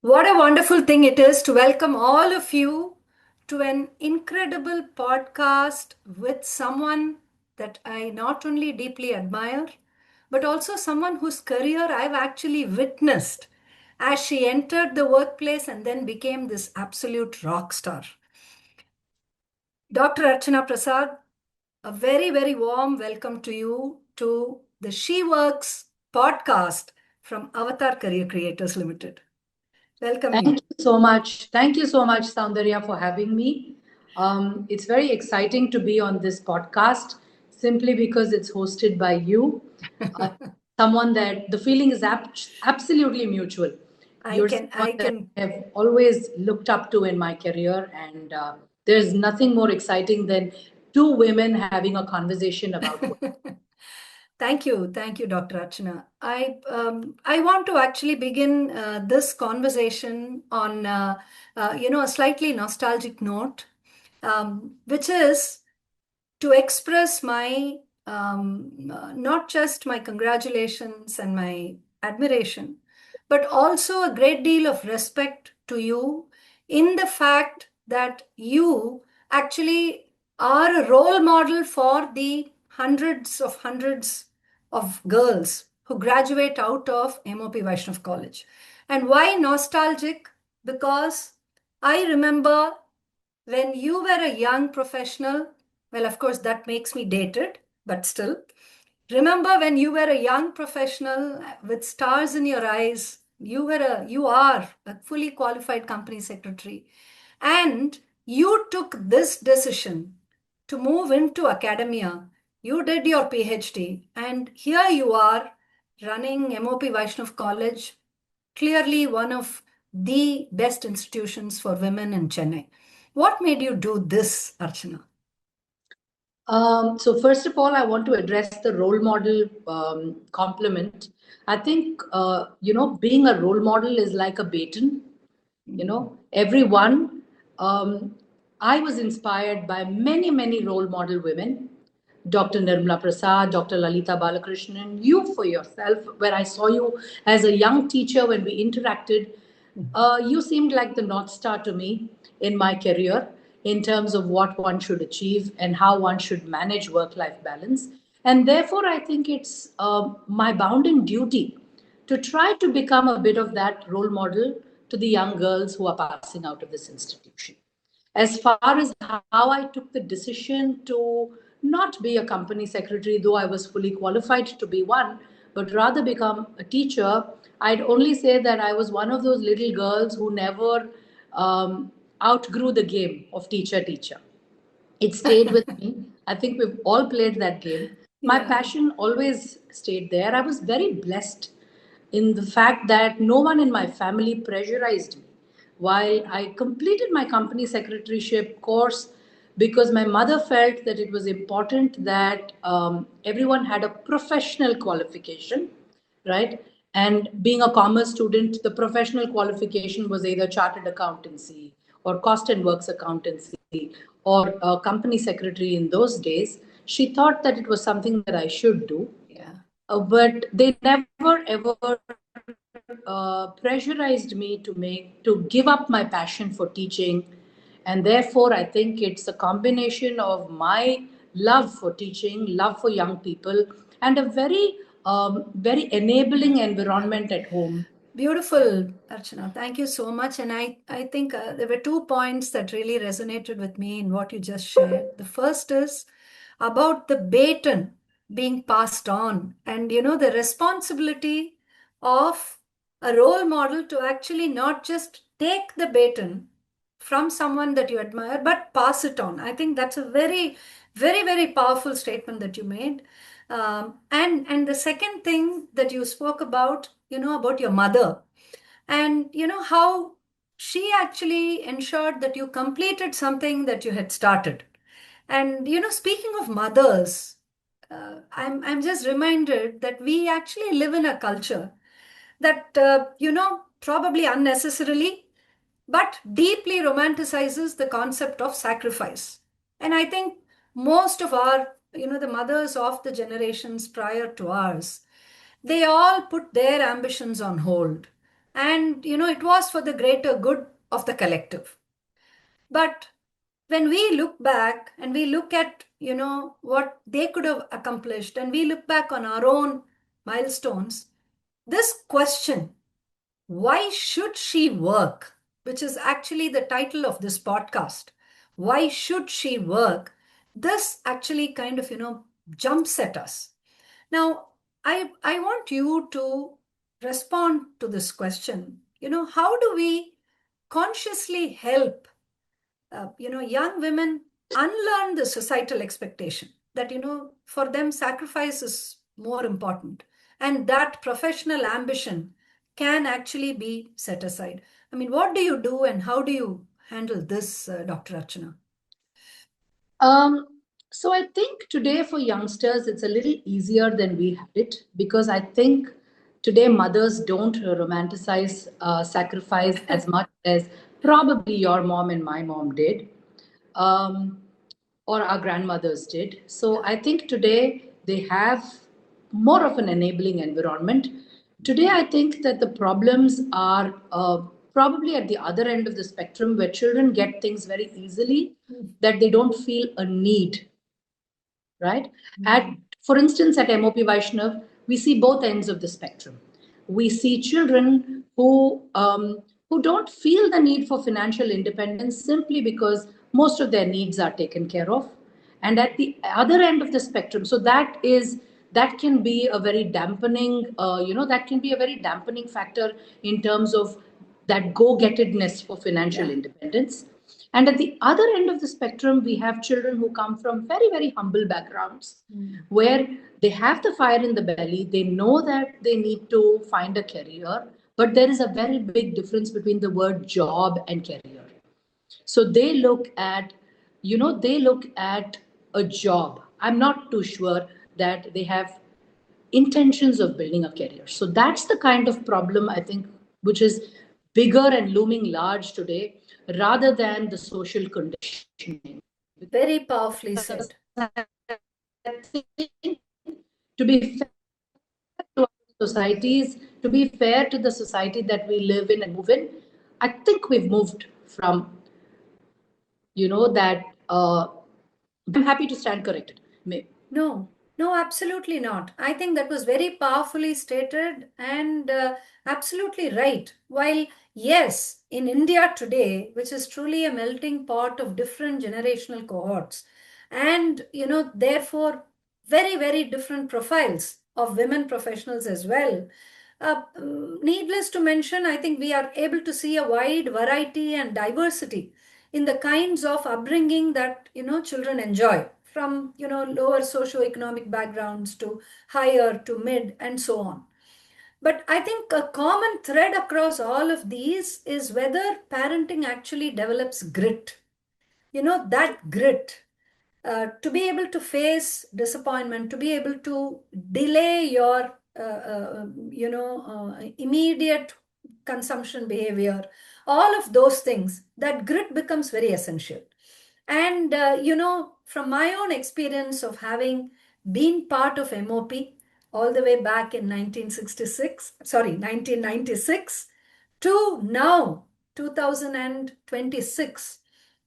What a wonderful thing it is to welcome all of you to an incredible podcast with someone that I not only deeply admire, but also someone whose career I've actually witnessed as she entered the workplace and then became this absolute rock star. Dr. Archna Prasad, a very, very warm welcome to you to the She Works podcast from Avtar Career Creators Limited. Welcome Thank you. you so much. Thank you so much, Saundarya, for having me. It's very exciting to be on this podcast simply because it's hosted by you, uh, someone that the feeling is absolutely mutual. I You're can, someone I that can. I have always looked up to in my career, and there's nothing more exciting than two women having a conversation about work. Thank you, Dr. Archana. I want to actually begin this conversation on a slightly nostalgic note, which is to express my not just my congratulations and my admiration, but also a great deal of respect to you in the fact that you actually are a role model for the hundreds of girls who graduate out of M.O.P. Vaishnav College. And why nostalgic? Because I remember when you were a young professional, well, of course, that makes me dated, but still. Remember when you were a young professional with stars in your eyes, you are a fully qualified company secretary, and you took this decision to move into academia. You did your PhD, and here you are running MOP Vaishnav College, clearly one of the best institutions for women in Chennai. What made you do this, Archana? So first of all, I want to address the role model compliment. I think being a role model is like a baton. Everyone. Um, I was inspired by many role model women. Dr. Nirmala Prasad, Dr. Lalita Balakrishnan, you for yourself, where I saw you as a young teacher when we interacted, you seemed like the North Star to me in my career in terms of what one should achieve and how one should manage work life balance. And therefore, I think it's my bounden duty to try to become a bit of that role model to the young girls who are passing out of this institution. As far as how I took the decision to not be a company secretary, though I was fully qualified to be one, but rather become a teacher, I'd only say that I was one of those little girls who never outgrew the game of teacher. It stayed with me. I think we've all played that game. My Yeah. passion always stayed there. I was very blessed in the fact that no one in my family pressurized me while I completed my company secretaryship course because my mother felt that it was important that everyone had a professional qualification, right? And being a commerce student, the professional qualification was either chartered accountancy or cost and works accountancy or company secretary in those days. She thought that it was something that I should do. Yeah. But they never ever pressurized me to give up my passion for teaching, and therefore I think it's a combination of my love for teaching, love for young people, and a very enabling environment at home. Beautiful, Archana. Thank you so much. And I think there were 2 points that really resonated with me in what you just shared. The first is about the baton being passed on, and the responsibility of a role model to actually not just take the baton from someone that you admire, but pass it on. I think that's a very powerful statement that you made. And the second thing that you spoke about, about your mother, and how she actually ensured that you completed something that you had started. And speaking of mothers, I'm just reminded that we actually live in a culture that probably unnecessarily but deeply romanticizes the concept of sacrifice. And I think most of our, the mothers of the generations prior to ours, they all put their ambitions on hold. and it was for the greater good of the collective. But when we look back and we look at what they could have accomplished, and we look back on our own milestones, this question, why should she work, which is actually the title of this podcast, why should she work, this actually kind of jumps at us. Now, I want you to respond to this question. How do we consciously help young women unlearn the societal expectation that for them sacrifice is more important, and that professional ambition can actually be set aside? I mean, what do you do and how do you handle this, Dr. Archana? Um, so I think today for youngsters, it's a little easier than we had it, because I think today mothers don't romanticize sacrifice as much as probably your mom and my mom did, um, or our grandmothers did. So Yeah. I think today they have more of an enabling environment. Today, I think that the problems are probably at the other end of the spectrum, where children get things very easily, Mm. that they don't feel a need, right? At, Mm. for instance, at M.O.P Vaishnav, we see both ends of the spectrum. We see children who don't feel the need for financial independence simply because most of their needs are taken care of. And at the other end of the spectrum, so that can be a very dampening, that can be a very dampening factor in terms of that go-gettedness for financial Yeah. independence. And at the other end of the spectrum, we have children who come from very, very humble backgrounds, Mm. where they have the fire in the belly, they know that they need to find a career, but there is a very big difference between the word job and career. So they look at a job. I'm not too sure that they have intentions of building a career. So that's the kind of problem, I think, which is bigger and looming large today, rather than the social conditioning. Very Because I powerfully think, said. to be fair to our societies, to be fair to the society that we live in and move in, I think we've moved from, that. I'm happy to stand corrected. No, no, absolutely not. I think that was very powerfully stated and absolutely right. While, yes, in India today, which is truly a melting pot of different generational cohorts, and, therefore, very, very different profiles of women professionals as well. Needless to mention, I think we are able to see a wide variety and diversity in the kinds of upbringing that children enjoy, from lower socioeconomic backgrounds to higher to mid and so on. But I think a common thread across all of these is whether parenting actually develops grit. That grit, to be able to face disappointment, to be able to delay your immediate consumption behavior, all of those things, that grit becomes very essential. And from my own experience of having been part of MOP all the way back in 1966, sorry, 1996, to now 2026,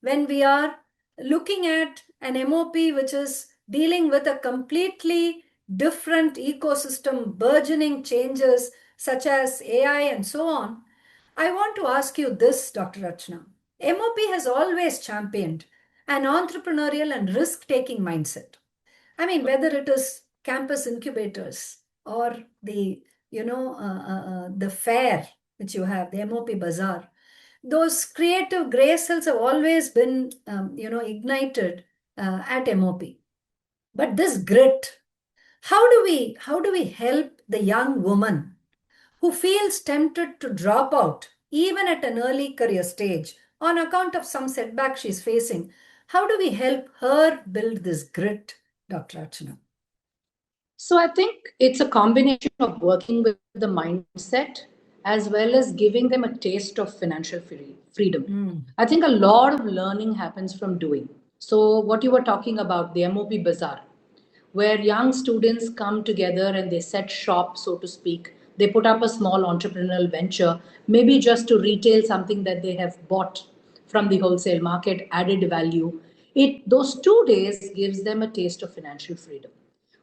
when we are looking at an MOP which is dealing with a completely different ecosystem, burgeoning changes such as AI and so on, I want to ask you this, Dr. Rachna. MOP has always championed an entrepreneurial and risk-taking mindset. I mean, whether it is campus incubators or the fair which you have, the MOP Bazaar, those creative grace cells have always been, ignited at MOP. But this grit, how do we help the young woman who feels tempted to drop out even at an early career stage on account of some setback she's facing? How do we help her build this grit, Dr. Archana? So I think it's a combination of working with the mindset as well as giving them a taste of financial freedom. Mm. I think a lot of learning happens from doing. So what you were talking about, the MOP Bazaar, where young students come together and they set shop, so to speak. They put up a small entrepreneurial venture, maybe just to retail something that they have bought from the wholesale market, added value. Those 2 days gives them a taste of financial freedom.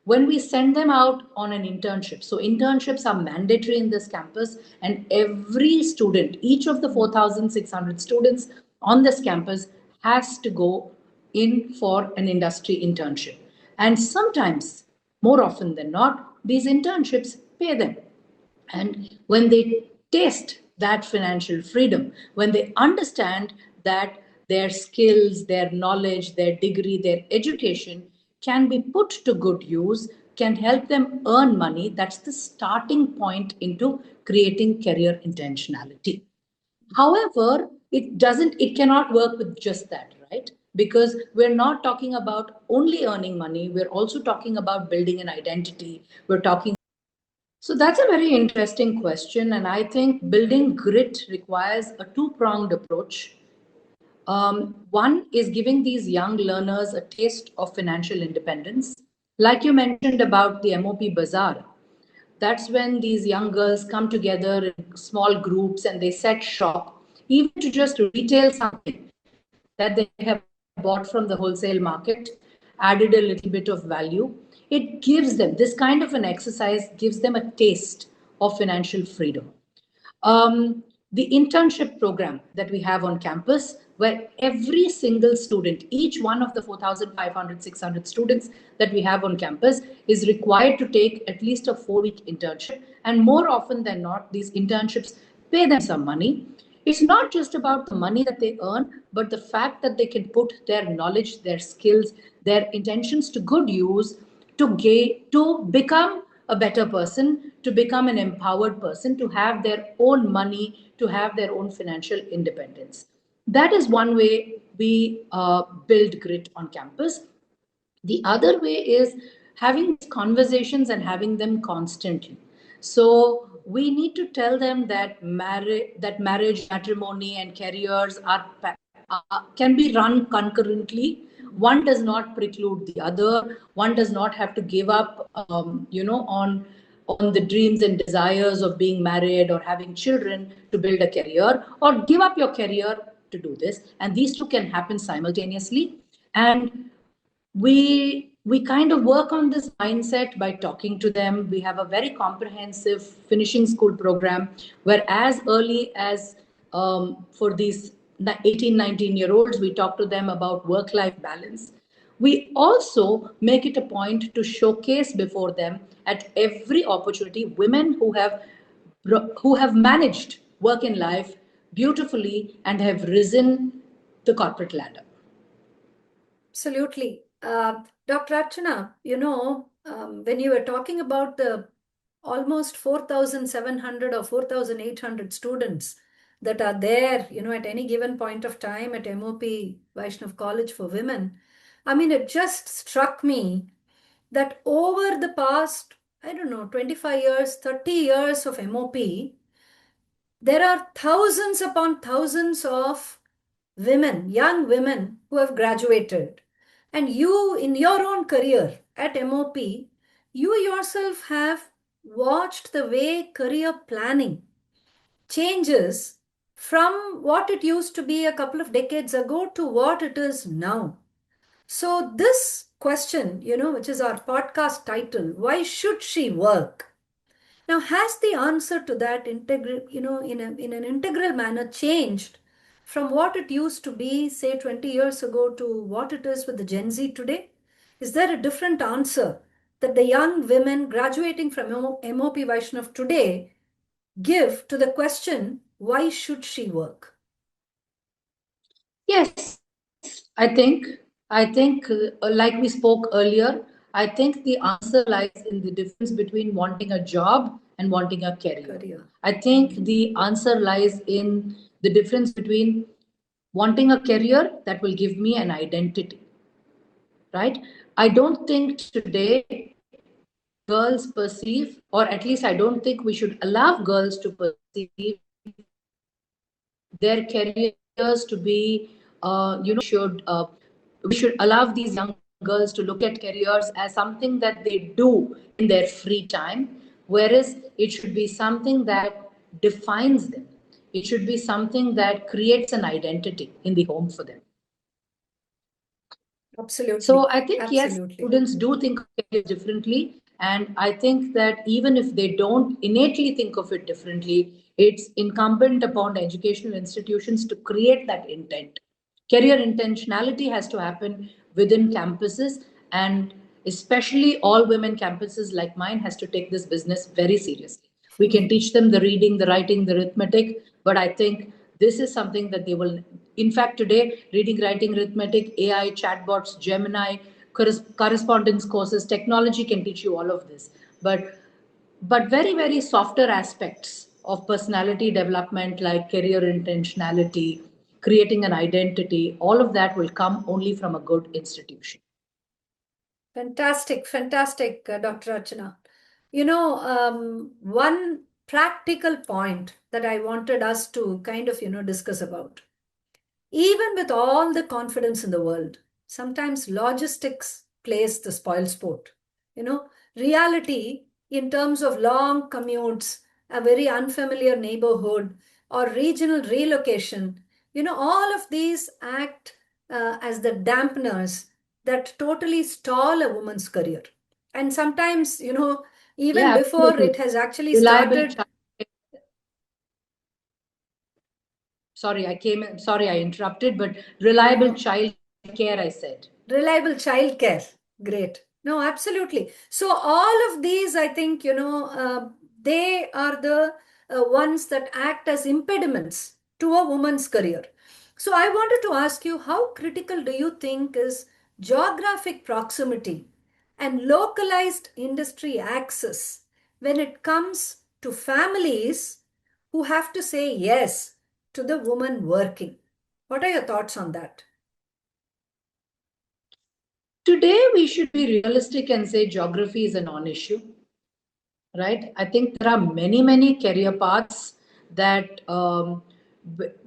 When we send them out on an internship, so internships are mandatory in this campus, and every student, each of the 4,600 students on this campus, has to go in for an industry internship. And sometimes, more often than not, these internships pay them. And when they taste that financial freedom, when they understand that their skills, their knowledge, their degree, their education can be put to good use, can help them earn money, that's the starting point into creating career intentionality. However, it cannot work with just that, right? Because we're not talking about only earning money, we're also talking about building an identity. We're talking so that's a very interesting question, and I think building grit requires a two-pronged approach. One is giving these young learners a taste of financial independence. Like you mentioned about the M.O.P bazaar, that's when these young girls come together in small groups and they set shop, even to just retail something that they have bought from the wholesale market, added a little bit of value. It gives them this kind of an exercise, gives them a taste of financial freedom. The internship program that we have on campus, where every single student, each one of the 4,500, 600 students that we have on campus, is required to take at least a 4-week internship. And more often than not, these internships pay them some money. It's not just about the money that they earn, but the fact that they can put their knowledge, their skills, their intentions to good use to become a better person, to become an empowered person, to have their own money, to have their own financial independence. That is one way we build grit on campus. The other way is having these conversations and having them constantly. So we need to tell them that marriage, matrimony, and careers can be run concurrently. One does not preclude the other. One does not have to give up, on the dreams and desires of being married or having children to build a career, or give up your career to do this. And these two can happen simultaneously. And we kind of work on this mindset by talking to them. We have a very comprehensive finishing school program where as early as for these 18, 19-year-olds, we talk to them about work-life balance. We also make it a point to showcase before them at every opportunity women who have managed work in life beautifully and have risen the corporate ladder. Absolutely. Dr. Archana, when you were talking about the almost 4,700 or 4,800 students that are there, at any given point of time at M.O.P. Vaishnav College for Women, I mean, it just struck me that over the past, I don't know, 25 years, 30 years of M.O.P., there are thousands upon thousands of women, young women who have graduated. And you, in your own career at M.O.P., you yourself have watched the way career planning changes from what it used to be a couple of decades ago to what it is now. So, this question, which is our podcast title, why should she work? Now, has the answer to that integral, in an integral manner changed from what it used to be, say, 20 years ago to what it is with the Gen Z today? Is there a different answer that the young women graduating from M.O.P. Vaishnav today give to the question, why should she work? Yes, I think, like we spoke earlier, I think the answer lies in the difference between wanting a job and wanting a career. Career. I think the answer lies in the difference between wanting a career that will give me an identity, right? I don't think today girls perceive, or at least I don't think we should allow girls to perceive their careers to be, we should allow these young girls to look at careers as something that they do in their free time. whereas it should be something that defines them. It should be something that creates an identity in the home for them. So Absolutely. I think, yes, Absolutely. students do think of it differently. And I think that even if they don't innately think of it differently, it's incumbent upon educational institutions to create that intent. Career intentionality has to happen within campuses, and especially all women campuses like mine has to take this business very seriously. We can teach them the reading, the writing, the arithmetic, but I think this is something that they will, in fact, today, reading, writing, arithmetic, AI, chatbots, Gemini, correspondence courses, technology can teach you all of this. But very, very softer aspects of personality development, like career intentionality, creating an identity, all of that will come only from a good institution. Fantastic, fantastic, Dr. Archana. One practical point that I wanted us to kind of, discuss about. Even with all the confidence in the world, sometimes logistics plays the spoil sport. Reality in terms of long commutes, a very unfamiliar neighborhood, or regional relocation, all of these act as the dampeners that totally stall a woman's career. And sometimes, even Yeah, before absolutely. it has actually Reliable started. child. Sorry, I came in. Sorry, I interrupted, but No, reliable no. child care, I said. Reliable childcare. Great. No, absolutely. So all of these, I think, they are the ones that act as impediments to a woman's career. So I wanted to ask you, how critical do you think is geographic proximity and localized industry access when it comes to families who have to say yes to the woman working? What are your thoughts on that? Today, we should be realistic and say geography is a non issue, right? I think there are many, many career paths that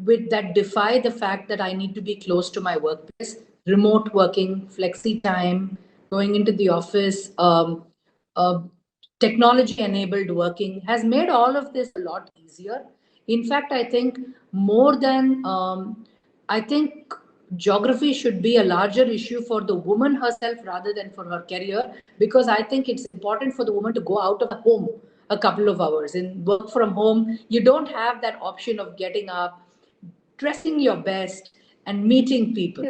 with that defy the fact that I need to be close to my workplace. Remote working, flexi time, going into the office, uh, technology enabled working has made all of this a lot easier. In fact, I think more than I think geography should be a larger issue for the woman herself rather than for her career, because I think it's important for the woman to go out of the home a couple of hours. In work from home, you don't have that option of getting up, dressing your best, and meeting people.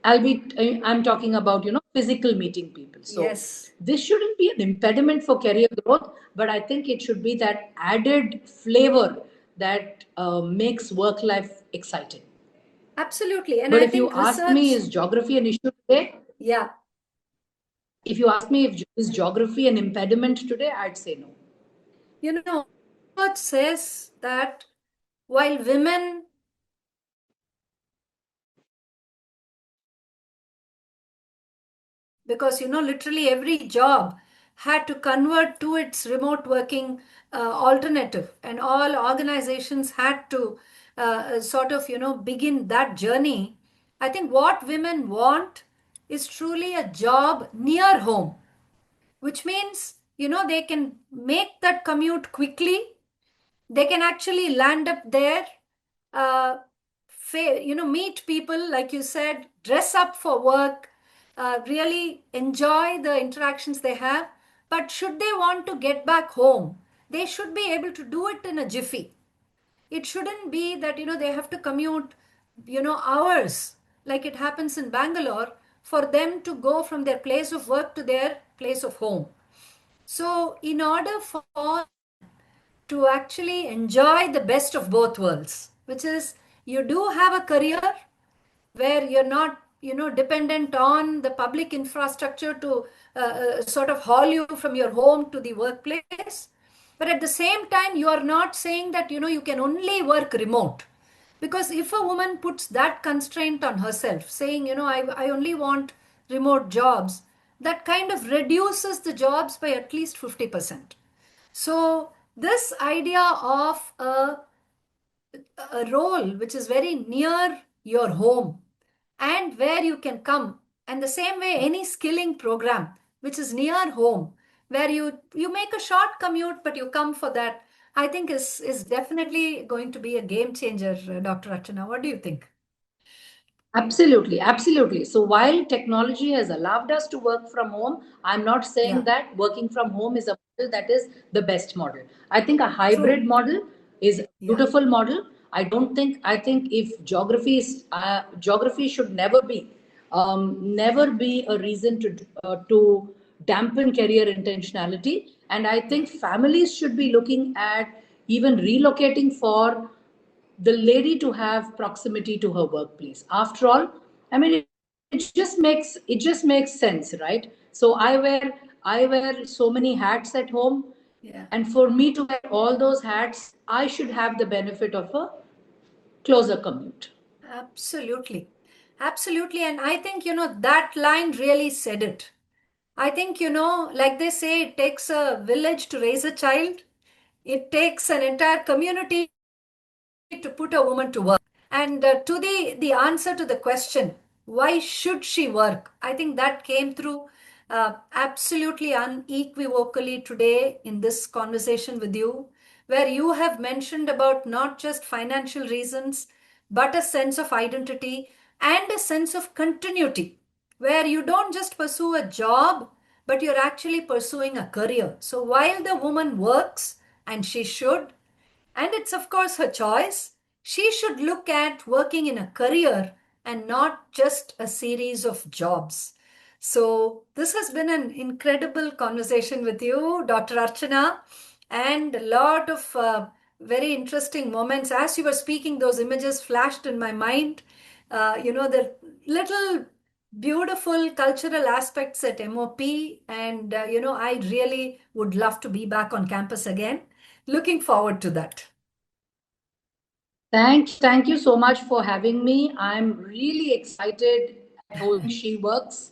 I'm talking about, physical meeting people. So Yes. this shouldn't be an impediment for career growth, but I think it should be that added flavor that makes work life exciting. Absolutely. And But I if you think ask me, research, is geography an issue today? yeah, If you ask me, if is geography an impediment today, I'd say no. research says that while women, because, literally every job had to convert to its remote working alternative, and all organizations had to sort of, begin that journey. I think what women want is truly a job near home, which means, they can make that commute quickly. They can actually land up there, uh, meet people, like you said, dress up for work, really enjoy the interactions they have. But should they want to get back home, they should be able to do it in a jiffy. It shouldn't be that, they have to commute, hours, like it happens in Bangalore, for them to go from their place of work to their place of home. So, in order for to actually enjoy the best of both worlds, which is you do have a career where you're not, dependent on the public infrastructure to sort of haul you from your home to the workplace. But at the same time, you are not saying that, you can only work remote. Because if a woman puts that constraint on herself, saying, I only want remote jobs, that kind of reduces the jobs by at least 50%. So, this idea of a role which is very near your home and where you can come, and the same way, any skilling program which is near home, where you make a short commute, but you come for that, I think is definitely going to be a game changer, Dr. Archana. What do you think? Absolutely, absolutely. So while technology has allowed us to work from home, I'm not saying Yeah, that working from home is a model that is the best model. I think a hybrid true. model is a Yeah, beautiful model. I think if geography should never be a reason to dampen career intentionality. And I yeah, think families should be looking at even relocating for the lady to have proximity to her workplace. After all, I mean, it just makes sense, right? So I wear so many hats at home, yeah. and for me to wear all those hats, I should have the benefit of a closer commute. Absolutely. Absolutely. And I think, that line really said it. I think, like they say, it takes a village to raise a child. It takes an entire community to put a woman to work. And to the answer to the question, why should she work? I think that came through absolutely unequivocally today in this conversation with you, where you have mentioned about not just financial reasons, but a sense of identity and a sense of continuity, where you don't just pursue a job, but you're actually pursuing a career. So while the woman works, and she should, and it's, of course, her choice, she should look at working in a career and not just a series of jobs. So, this has been an incredible conversation with you, Dr. Archana, and a lot of very interesting moments. As you were speaking, those images flashed in my mind. The little beautiful cultural aspects at M.O.P. And, I really would love to be back on campus again. Looking forward to that. Thank you so much for having me. I'm really excited at hosting She Works.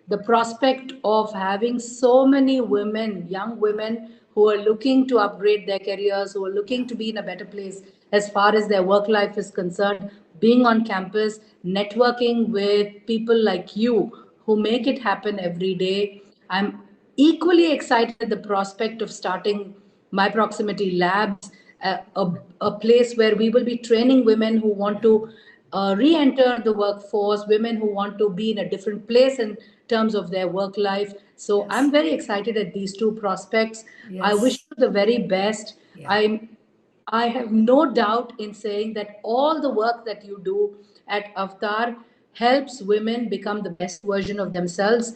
The prospect of having so many women, young women, who are looking to upgrade their careers, who are Yeah. looking to be in a better place as far as their work life is concerned, being on campus, networking with people like you who make it happen every day. I'm equally excited at the prospect of starting my proximity labs, a place where we will be training women who want Yeah. to re-enter the workforce, women who want to be in a different place in terms of their work life. So I'm Yes. very excited at these two prospects. I wish Yes. you the very best. Yeah. I have no doubt in saying that all the work that you do at Avtar helps women become the best version of themselves.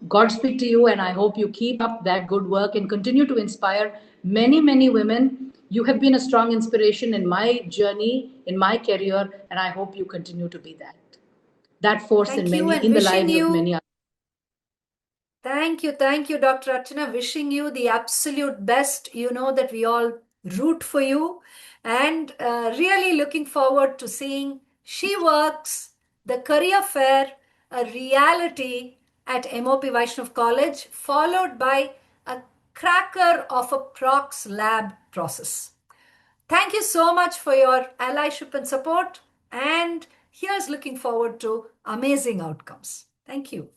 Godspeed to you, and I hope you keep up that good work and continue to inspire many, many women. You have been a strong inspiration in my journey, in my career, and I hope you continue to be that force Thank you, and in the wishing lives of you. many others. Thank you, Dr. Archana. Wishing you the absolute best. You know that we all root for you, and really looking forward to seeing She Works, the career fair, a reality at M.O.P. Vaishnav College, followed by a cracker of a prox lab process. Thank you so much for your allyship and support. And here's looking forward to amazing outcomes. Thank you.